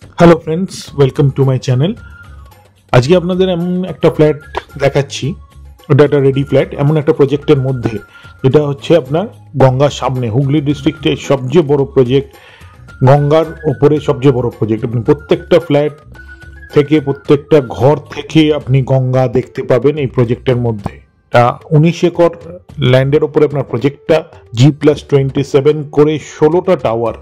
Hello friends, welcome to my channel. আজকে আপনাদের এমন একটা ফ্ল্যাট দেখাচ্ছি, ওটা একটা রেডি ফ্ল্যাট এমন একটা প্রজেক্টের মধ্যে, যেটা হচ্ছে আপনার গঙ্গার সামনে, হুগলি ডিস্ট্রিক্টের সবচেয়ে বড় প্রজেক্ট, গঙ্গার ওপরে সবচেয়ে বড় প্রজেক্ট। আপনি প্রত্যেকটা ফ্ল্যাট থেকে, প্রত্যেকটা ঘর থেকে আপনি গঙ্গা দেখতে পাবেন এই প্রজেক্টের মধ্যে। 19 একর ল্যান্ডের ওপরে আপনার প্রজেক্টটা, G+27 করে 16টা টাওয়ার,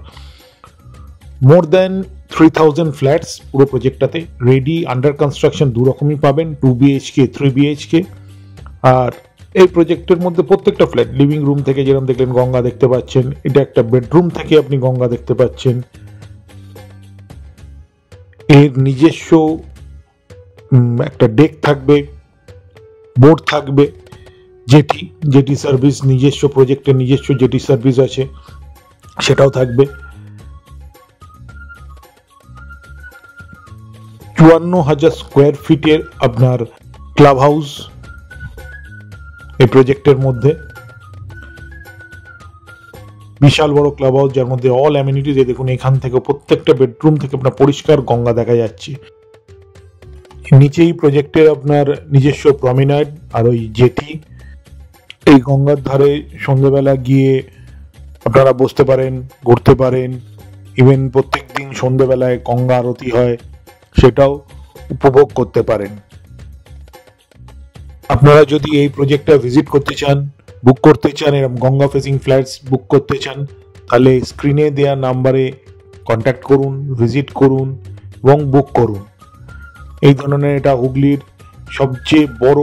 মোর দ্যান 3000 ফ্ল্যাটস পুরো প্রজেক্টটাতে রেডি। আন্ডার কনস্ট্রাকশন দু রকমই পাবেন, 2 BHK 3 BHK। আর এই প্রজেক্টের মধ্যে প্রত্যেকটা ফ্ল্যাট, লিভিং রুম থেকে যেরকম দেখলেন গঙ্গা দেখতে পাচ্ছেন, এটা একটা বেডরুম থেকে আপনি গঙ্গা দেখতে পাচ্ছেন। এর নিজস্ব একটা ডেক থাকবে, বোর্ড থাকবে, জেটি সার্ভিস, নিজস্ব প্রজেক্টের নিজস্ব জেটি সার্ভিস আছে, সেটাও থাকবে। 54,000 স্কোয়ার ফিটের আপনার ক্লাব হাউস এই প্রজেক্টের মধ্যে, বিশাল বড় ক্লাব হাউস, যার মধ্যে অল অ্যামিনিটিজ। দেখুন এখান থেকে প্রত্যেকটা বেডরুম থেকে আপনার পরিষ্কার গঙ্গা দেখা যাচ্ছে। নিচেই প্রজেক্টের আপনার নিজস্ব প্রমিনাড আর ওই জেটি। এই গঙ্গার ধারে সন্ধ্যেবেলা গিয়ে আপনারা বসতে পারেন, ঘুরতে পারেন। ইভেন প্রত্যেক দিন সন্ধ্যেবেলায় গঙ্গা আরতি হয়, সেটাও উপভোগ করতে পারেন। আপনারা যদি এই প্রজেক্টটা ভিজিট করতে চান, বুক করতে চান, এরকম গঙ্গা ফেসিং ফ্ল্যাটস বুক করতে চান, তাহলে স্ক্রিনে দেওয়া নাম্বারে কন্ট্যাক্ট করুন, ভিজিট করুন এবং বুক করুন। এই ধরনের এটা হুগলির সবচেয়ে বড়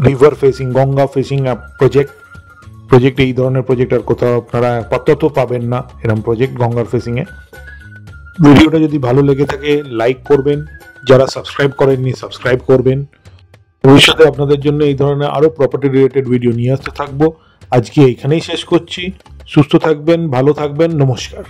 river facing, Ganga facing project. এই ধরনের প্রজেক্ট আর কোথাও আপনারা আপাতত পাবেন না, এরকম প্রজেক্ট গঙ্গার ফেসিংয়ে। ভিডিওটা যদি ভালো লেগে থাকে লাইক করবেন, যারা সাবস্ক্রাইব করেননি সাবস্ক্রাইব করবেন। ভবিষ্যতে আপনাদের জন্য এই ধরনের আরো প্রপার্টি রিলেটেড ভিডিও নিয়ে আসতে থাকবো। আজকে এখানেই শেষ করছি। সুস্থ থাকবেন, ভালো থাকবেন, নমস্কার।